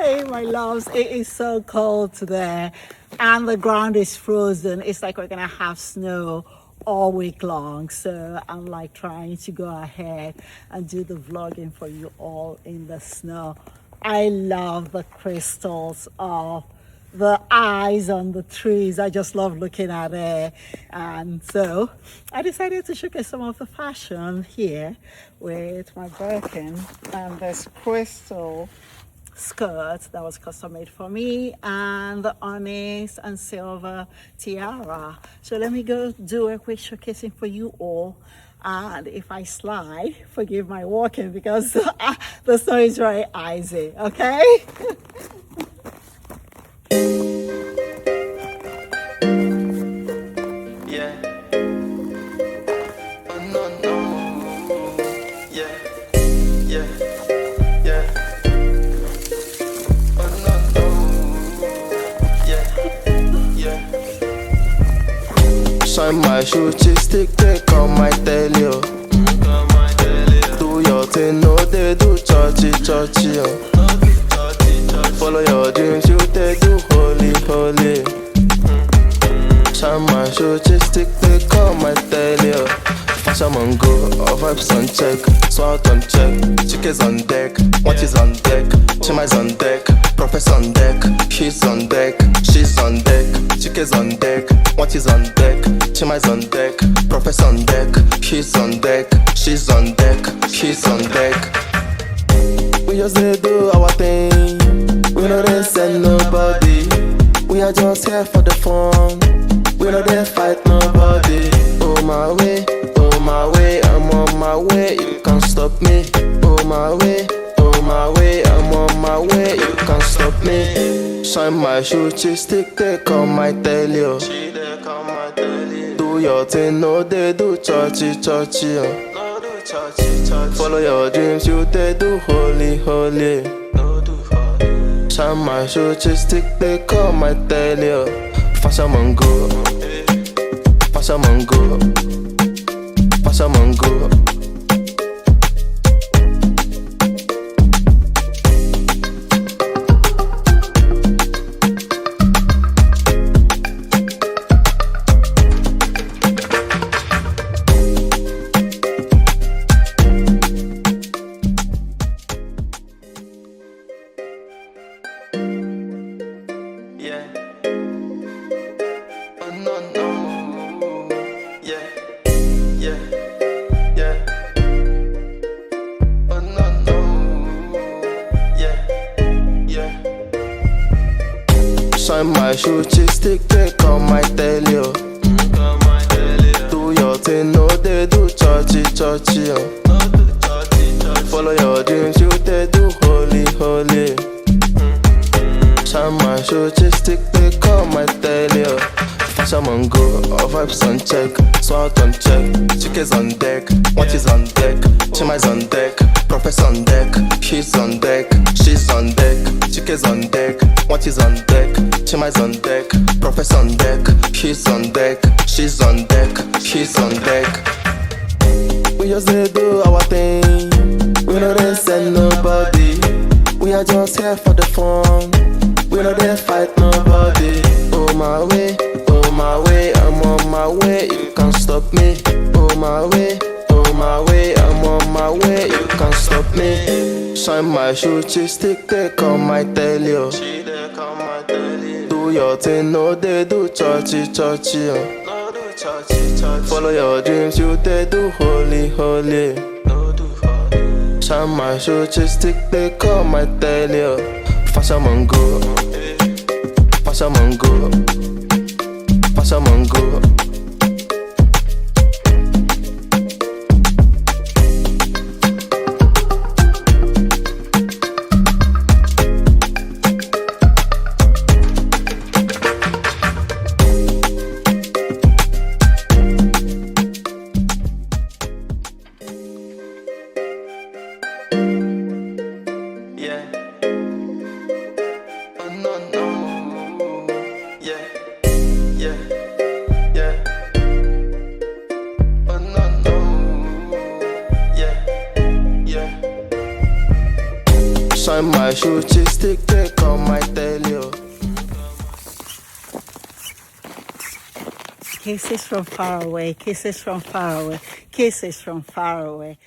Hey, my loves, it is so cold today and the ground is frozen. It's like we're gonna have snow all week long. So I'm like trying to go ahead and do the vlogging for you all in the snow. I love the crystals of the eyes on the trees. I just love looking at it. And so I decided to showcase some of the fashion here with my Birkin and this crystal skirt that was custom made for me and the onyx and silver tiara. So let me go do a quick showcasing for you all. And if I slide, forgive my walking because the snow is very icy, okay? Shine my shoe, stick, take on my tail, yo. Do your thing, no, they do churchy, yo. Follow your dreams, you they do holy. Shine my shoe, stick, take on my tail, yo. Fashion on go, all vibes on check, swat on check, chickens on deck, what is on deck, Chima's on deck, Prophet's on deck, he's on deck, she's on deck, chickens on deck, what is on deck, Chima's on deck, Prophet's on deck, he's on deck, she's on deck, he's on deck. We just dey do our thing, we no dey send nobody, we are just here for the fun, we no dey fight nobody. Oh my way, I'm on my way, you can't stop me. Oh my way, I'm on my way, you can't stop me. Shine my shoe, stick, take on my tail, yo. Do your thing, no, they do churchy, yo. Follow your dreams, you they do holy. Shine my shoe, stick, take on my tail, yo. Fashion on go, fashion on go, fashion on go. Shine my shoe, stick, take on my tail, yo. Do your thing, no, they do churchy, yo. Follow your dreams, you they do holy. Shine my shoe, stick, take on my tail, yo. Fashion on go, all vibes on check, swat on check, chickens on deck, what is on deck, Chima's on deck, Prophet's on deck, he's on deck, she's on deck, chickens on deck, what is on deck, Chima's on deck, Prophet's on deck, he's on deck, she's on deck, he's on deck. We just dey do our thing, we no dey send nobody, we are just here for the fun, we no dey fight nobody. Oh my way, I'm on my way, you can't stop me. Oh my way, I'm on my way, you can't stop me. Shine my shoe, stick, take on my tail, yo. Do your thing, no, they do churchy, yo. Follow your dreams, you they do holy. Shine my shoe, stick, take on my tail, yo. Fashion on go, fashion on go, fashion on go. Shine my shoe, stick, take on my tail, yo. Kisses from far away, kisses from far away, kisses from far away.